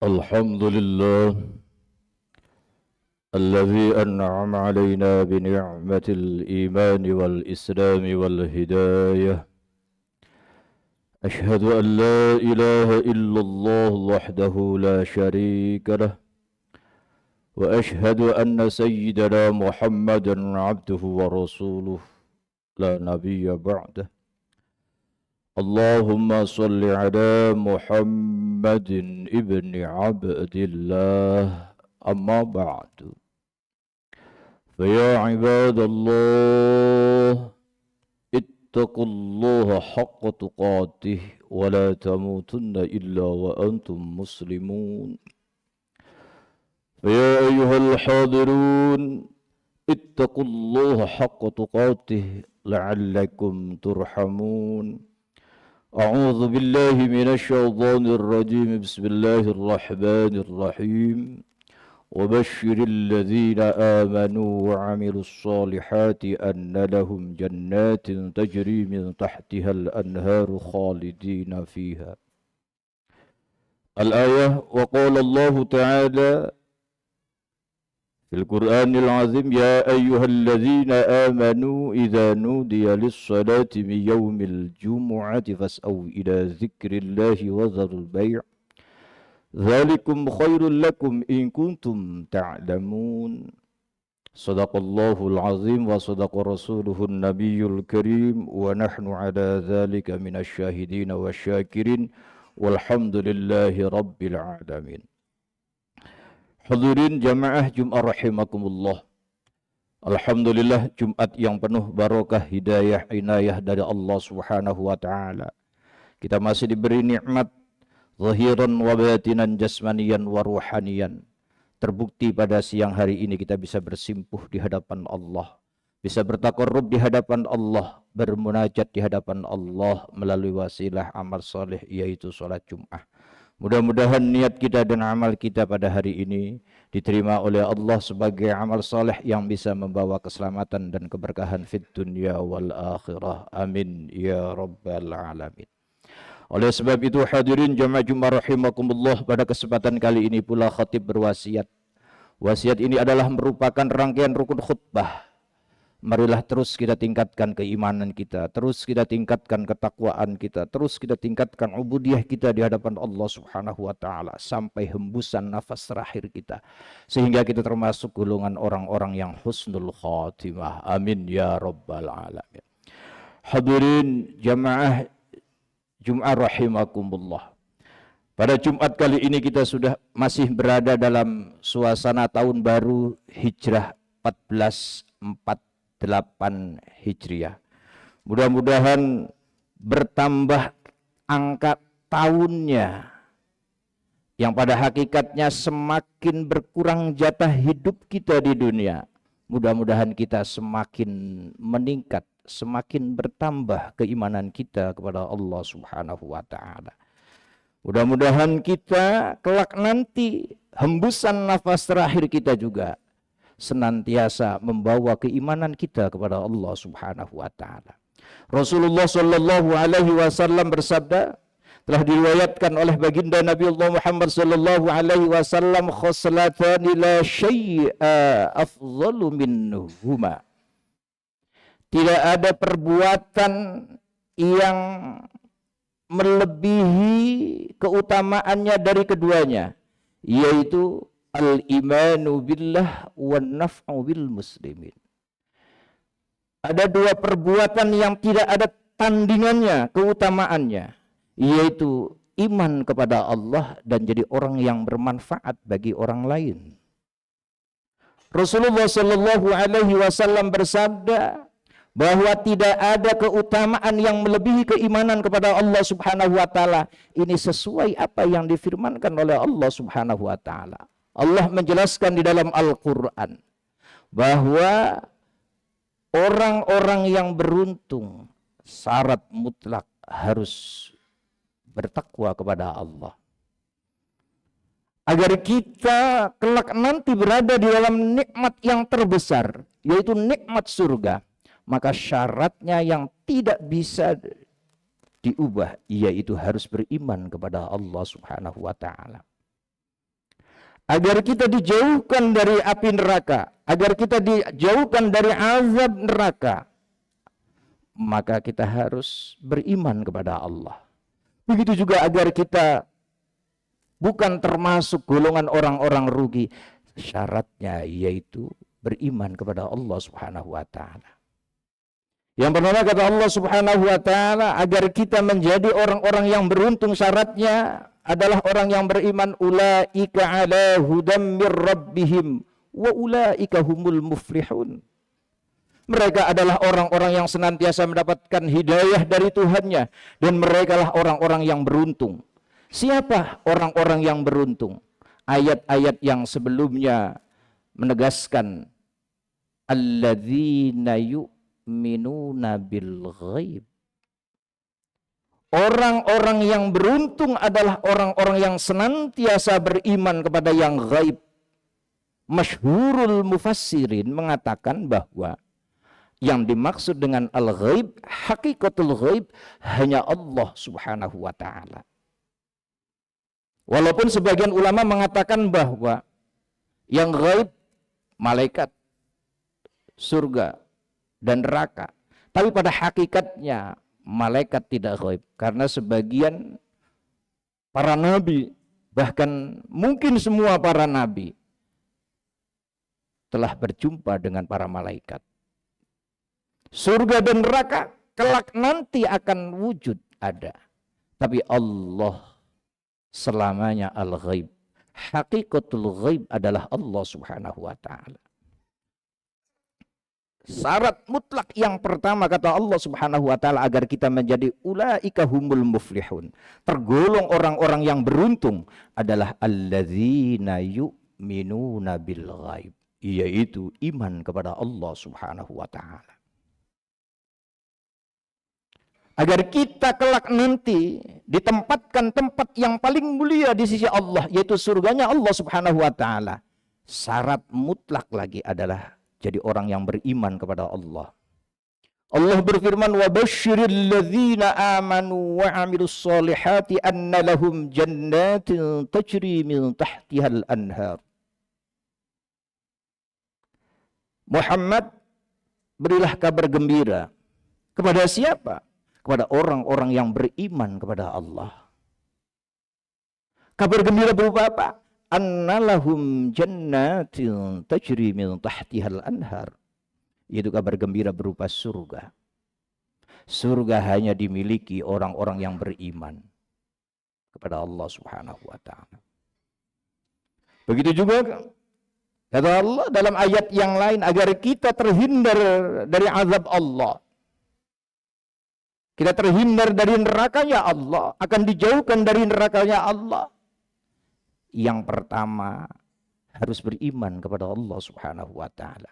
الحمد لله الذي أنعم علينا بنعمة الإيمان والإسلام والهداية. أشهد أن لا إله إلا الله وحده لا شريك له، وأشهد أن سيدنا محمدا عبده ورسوله لا نبي بعده. اللهم صل على محمد ابن عبد الله. أما بعد، فيا عباد الله اتقوا الله حق تقاته ولا تموتن إلا وأنتم مسلمون. فيا أيها الحاضرون اتقوا الله حق تقاته لعلكم ترحمون. أعوذ بالله من الشيطان الرجيم. بسم الله الرحمن الرحيم. وبشر الذين آمنوا وعملوا الصالحات أن لهم جنات تجري من تحتها الأنهار خالدين فيها. الآية. وقال الله تعالى في القرآن العظيم: يا أيها الذين آمنوا إذا نودي للصلاة من يوم الجمعة فاسعوا إلى ذكر الله وذروا البيع ذلكم خير لكم إن كنتم تعلمون. صدق الله العظيم وصدق رسوله النبي الكريم ونحن على ذلك من الشاهدين والشاكرين والحمد لله رب العالمين. Hadirin jamaah Jum'ah rahimakumullah. Alhamdulillah, Jumat yang penuh barokah, hidayah, inayah dari Allah Subhanahu wa taala. Kita masih diberi nikmat zahiran wa batinan, jasmanian wa ruhanian. Terbukti pada siang hari ini kita bisa bersimpuh di hadapan Allah, bisa bertakarrub di hadapan Allah, bermunajat di hadapan Allah melalui wasilah amal saleh yaitu salat Jumat. Mudah-mudahan niat kita dan amal kita pada hari ini diterima oleh Allah sebagai amal saleh yang bisa membawa keselamatan dan keberkahan fid dunya wal akhirah. Amin ya rabbal alamin. Oleh sebab itu hadirin jamaah Jumat rahimakumullah, pada kesempatan kali ini pula khatib berwasiat. Wasiat ini adalah merupakan rangkaian rukun khutbah. Marilah terus kita tingkatkan keimanan kita, terus kita tingkatkan ketakwaan kita, terus kita tingkatkan ubudiyah kita di hadapan Allah Subhanahu wa taala sampai hembusan nafas terakhir kita, sehingga kita termasuk golongan orang-orang yang husnul khatimah. Amin ya rabbal alamin. Hadirin jamaah Jum'ah rahimakumullah. Pada Jumat kali ini kita sudah masih berada dalam suasana tahun baru Hijrah 1448 Hijriah. Mudah-mudahan bertambah angka tahunnya, yang pada hakikatnya semakin berkurang jatah hidup kita di dunia. Mudah-mudahan kita semakin meningkat, semakin bertambah keimanan kita kepada Allah Subhanahu wa taala. Mudah-mudahan kita kelak nanti hembusan nafas terakhir kita juga senantiasa membawa keimanan kita kepada Allah Subhanahu wa taala. Rasulullah sallallahu alaihi wasallam bersabda, telah diriwayatkan oleh baginda Nabi Allah Muhammad sallallahu alaihi wasallam, khoslatani la syai'a afdhalu minhuma. Tidak ada perbuatan yang melebihi keutamaannya dari keduanya, yaitu al-imanu billah wa naf'u bil muslimin. Ada dua perbuatan yang tidak ada tandingannya keutamaannya, yaitu iman kepada Allah dan jadi orang yang bermanfaat bagi orang lain. Rasulullah sallallahu alaihi wasallam bersabda bahwa tidak ada keutamaan yang melebihi keimanan kepada Allah Subhanahu wa taala. Ini sesuai apa yang difirmankan oleh Allah Subhanahu wa taala. Allah menjelaskan di dalam Al-Quran bahwa orang-orang yang beruntung syarat mutlak harus bertakwa kepada Allah, agar kita kelak nanti berada di dalam nikmat yang terbesar, yaitu nikmat surga. Maka syaratnya yang tidak bisa diubah, yaitu harus beriman kepada Allah Subhanahu wa taala. agar kita dijauhkan dari api neraka, agar kita dijauhkan dari azab neraka, maka kita harus beriman kepada Allah. Begitu juga agar kita bukan termasuk golongan orang-orang rugi. Syaratnya yaitu beriman kepada Allah Subhanahu wa taala. Yang pertama kata Allah Subhanahu wa taala, agar kita menjadi orang-orang yang beruntung, syaratnya adalah orang yang beriman, ulaika ala hudam mir rabbihim wa ulaika humul muflihun. Mereka adalah orang-orang yang senantiasa mendapatkan hidayah dari Tuhannya, dan mereka lah orang-orang yang beruntung. Siapa orang-orang yang beruntung? Ayat-ayat yang sebelumnya menegaskan alladzina yu'minuna bil ghaib. Orang-orang yang beruntung adalah orang-orang yang senantiasa beriman kepada yang ghaib. Masyhurul mufassirin mengatakan bahwa yang dimaksud dengan al-ghaib, hakikatul ghaib, hanya Allah Subhanahu wa ta'ala. Walaupun sebagian ulama mengatakan bahwa yang ghaib malaikat, surga, dan neraka. Tapi pada hakikatnya malaikat tidak ghaib, karena sebagian para nabi, bahkan mungkin semua para nabi, telah berjumpa dengan para malaikat. Surga dan neraka kelak nanti akan wujud ada, tapi Allah selamanya al-ghaib. Hakikatul ghaib adalah Allah Subhanahu wa ta'ala. Syarat mutlak yang pertama kata Allah Subhanahu wa ta'ala agar kita menjadi ulaika humul muflihun, tergolong orang-orang yang beruntung, adalah alladzina yu'minuna bil ghaib, yaitu iman kepada Allah Subhanahu wa ta'ala. Agar kita kelak nanti ditempatkan tempat yang paling mulia di sisi Allah, yaitu surganya Allah Subhanahu wa ta'ala. Syarat mutlak lagi adalah jadi orang yang beriman kepada Allah. Allah berfirman, wa basyiril ladzina amanu wa amilus solihati anna lahum jannatin tajri min tahtihal anhar. Muhammad, berilah kabar gembira kepada siapa? Kepada orang-orang yang beriman kepada Allah. Kabar gembira berupa apa? Annalahum jannatin tajri min tahtihal anhar. Itu kabar gembira berupa surga. Surga hanya dimiliki orang-orang yang beriman kepada Allah Subhanahu wa ta'ala. Begitu juga kata Allah dalam ayat yang lain, agar kita terhindar dari azab Allah. Kita terhindar dari nerakanya Allah, akan dijauhkan dari nerakanya Allah. Yang pertama, harus beriman kepada Allah Subhanahu wa ta'ala.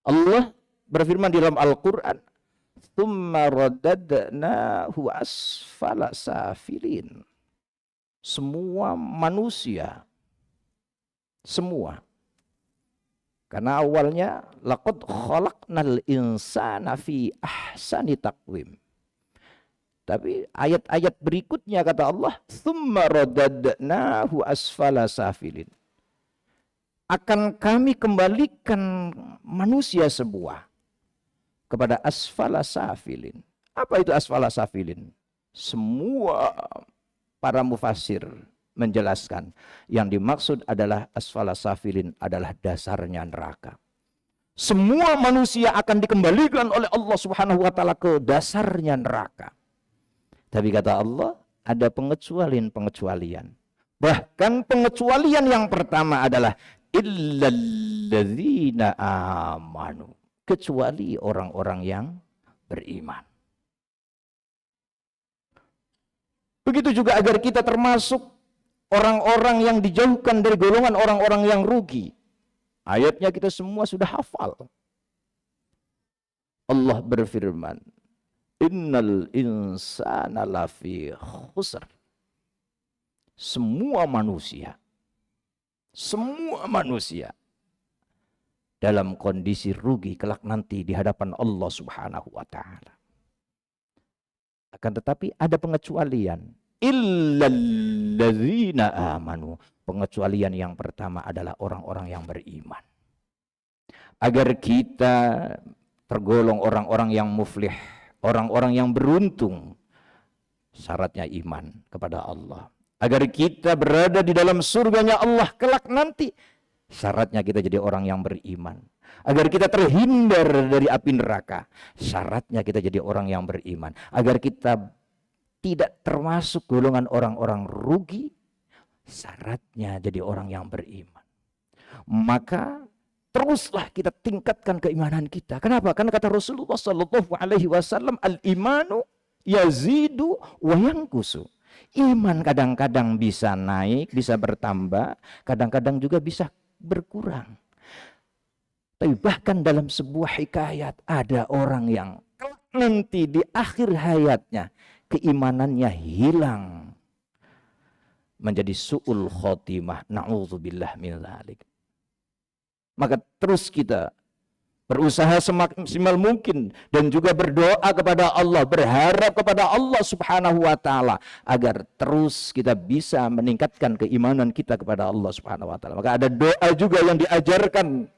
Allah berfirman di dalam Al-Quran, "Tsumma radadnahu asfala safilin." Semua manusia, semua. Karena awalnya, laqad khalaqnal insana fi ahsani taqwim. Tapi ayat-ayat berikutnya kata Allah, "Tsumma radadnahu asfala safilin." Akan kami kembalikan manusia semua kepada asfala safilin. Apa itu asfala safilin? Semua para mufassir menjelaskan yang dimaksud adalah asfala safilin adalah dasarnya neraka. Semua manusia akan dikembalikan oleh Allah Subhanahu wa ta'ala ke dasarnya neraka. Tapi kata Allah, ada pengecualian. Bahkan pengecualian yang pertama adalah illalladzina amanu, kecuali orang-orang yang beriman. Begitu juga agar kita termasuk orang-orang yang dijauhkan dari golongan orang-orang yang rugi. Ayatnya kita semua sudah hafal. Allah berfirman, innal insana lafi khusr. Semua manusia dalam kondisi rugi kelak nanti di hadapan Allah Subhanahu wa ta'ala. Akan tetapi ada pengecualian. illalladzina amanu. Pengecualian yang pertama adalah orang-orang yang beriman. Agar kita tergolong orang-orang yang muflih, orang-orang yang beruntung, syaratnya iman kepada Allah. Agar kita berada di dalam surganya Allah kelak nanti, syaratnya kita jadi orang yang beriman. Agar kita terhindar dari api neraka, syaratnya kita jadi orang yang beriman. Agar kita tidak termasuk golongan orang-orang rugi, syaratnya jadi orang yang beriman. Maka teruslah kita tingkatkan keimanan kita. Kenapa? Karena kata Rasulullah SAW, al-imanu yazidu wa yanqusu. Iman kadang-kadang bisa naik, bisa bertambah, kadang-kadang juga bisa berkurang. Tapi bahkan dalam sebuah hikayat ada orang yang nanti di akhir hayatnya keimanannya hilang, menjadi su'ul khotimah. Na'udzubillah min dzalik. Maka terus kita berusaha semaksimal mungkin dan juga berdoa kepada Allah, berharap kepada Allah Subhanahu wa taala agar terus kita bisa meningkatkan keimanan kita kepada Allah Subhanahu wa taala. Maka ada doa juga yang diajarkan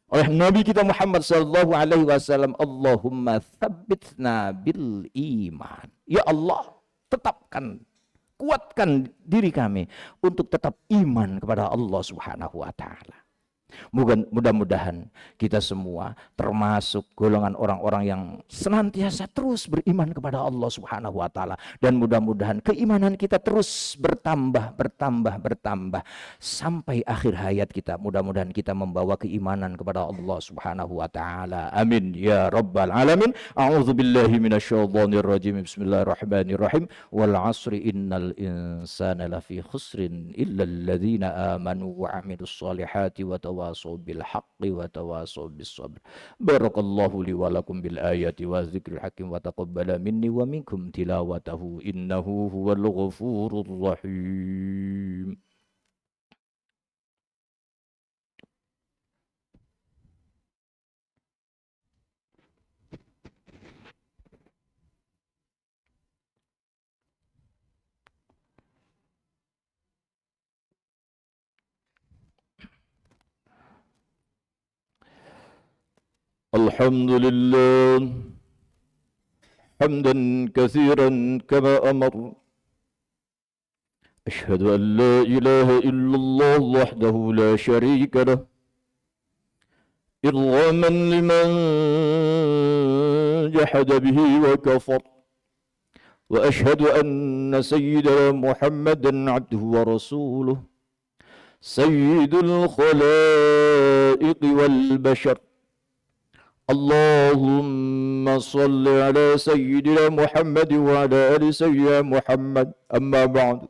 oleh Nabi kita Muhammad sallallahu alaihi wasallam, Allahumma tsabbitna bil iman. Ya Allah, tetapkan, kuatkan diri kami untuk tetap iman kepada Allah Subhanahu wa taala. Mudah-mudahan kita semua termasuk golongan orang-orang yang senantiasa terus beriman kepada Allah Subhanahu wa taala, dan mudah-mudahan keimanan kita terus bertambah sampai akhir hayat kita. Mudah-mudahan kita membawa keimanan kepada Allah Subhanahu wa taala. Amin ya rabbal alamin. A'udzubillahi minasyaitonir rajim. Bismillahirrahmanirrahim. Wal 'asri innal insana lafi khusrin illal ladzina amanu wa 'amilus solihati wa tawasaw bil haqqi wa tawasaw bis sabr. Barakallahu li wa lakum bil ayati wa dzikril hakim wa taqabbala minni wa minkum tilawatahu innahu huwal ghafurur rahim. Alhamdulillah hamdan katsiran kama amar. Asyhadu an la ilaha illallah wahdahu la syarika lah, irghaman liman jahada bihi wa kafar. Wa asyhadu anna sayyidana Muhammadan abduhu wa rasuluh, sayyidul khalaiq wal bashar. Allahumma salli ala sayyidina Muhammad wa ala ali sayyidina Muhammad. Amma ba'du.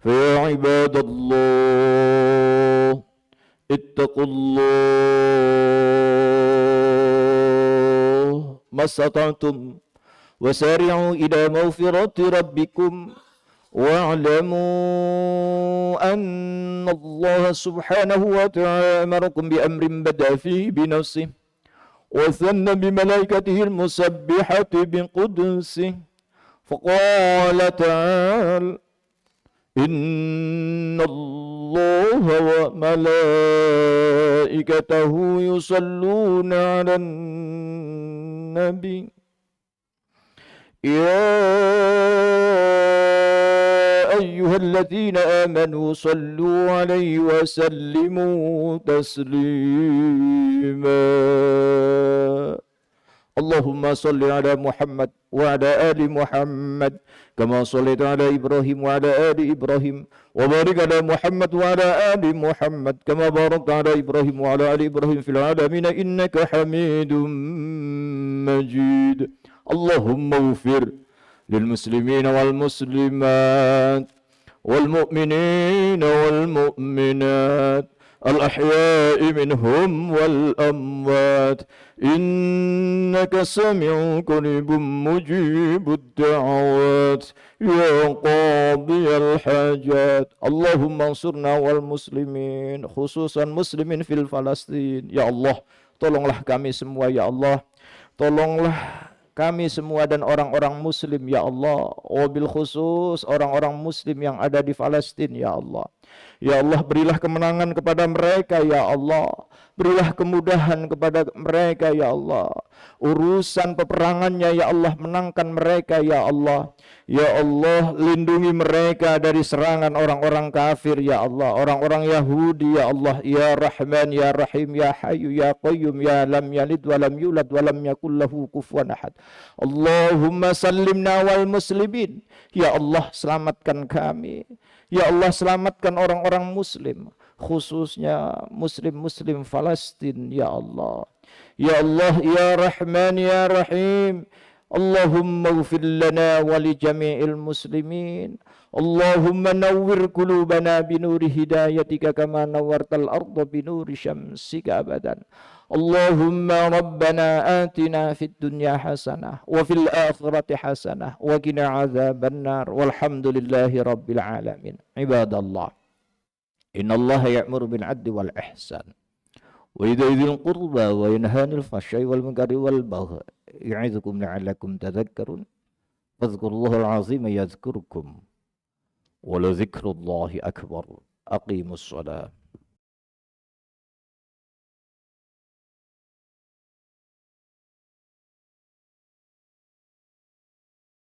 Fa ya ibadallah, ittaqullah masata'tum wasari'u ila maghfirati rabbikum wa'lamu anna Allah subhanahu wa ta'ala amarakum bi amrin bada'a fihi bi nafsihi وثنى بملائكته المسبحة بقدسه فقال تعالى إن الله وملائكته يصلون على النبي يا أيها الذين آمنوا صلوا عليه وسلموا تسليما. اللهم صل على محمد وعلى آل محمد كما صليت على إبراهيم وعلى آل إبراهيم وبارك على محمد وعلى آل محمد كما باركت على إبراهيم وعلى آل إبراهيم في العالمين إنك حميد مجيد. اللهم اغفر للمسلمين والمسلمات والمؤمنين والمؤمنات الأحياء منهم والأموات إنك سميع قريب مجيب الدعوات يا قاضي الحاجات. اللهم انصرنا والmuslimin, khususan muslimin fil Palestin. Ya Allah, tolonglah kami semua ya Allah. Tolonglah kami semua dan orang-orang muslim ya Allah, wabil khusus orang-orang muslim yang ada di Palestina ya Allah. Ya Allah, berilah kemenangan kepada mereka ya Allah. Berilah kemudahan kepada mereka ya Allah. Urusan peperangannya ya Allah, menangkan mereka ya Allah. Ya Allah, lindungi mereka dari serangan orang-orang kafir ya Allah, orang-orang Yahudi ya Allah. Ya Rahman ya Rahim ya Hayyu ya Qayyum ya lam yalid wa lam yulad wa lam yakul lahu kufuwan ahad. Allahumma sallimna wal muslimin. Ya Allah, selamatkan kami. Ya Allah, selamatkan orang-orang muslim, khususnya muslim-muslim Palestina ya Allah. Ya Allah ya Rahman ya Rahim. Allahumma ighfir lana wa li jami'il muslimin. Allahumma nawwir qulubana binuri hidayatika kama nawwartal arda binuri syamsika abadan. Allahumma rabbana atina fid dunya hasanah wa fil akhirati hasanah wa qina adzabannar walhamdulillahi rabbil alamin. Ibadallah, innallaha ya'muru bil 'adli wal ihsan wa idza dzil qurba wa yanha 'anil fahsya'i wal munkari wal baghi ya'idzukum la'allakum tadhakkarun. Fadhkurullahal 'azima yadhkurkum wa la dzikrullahi akbar. Aqimus shalah.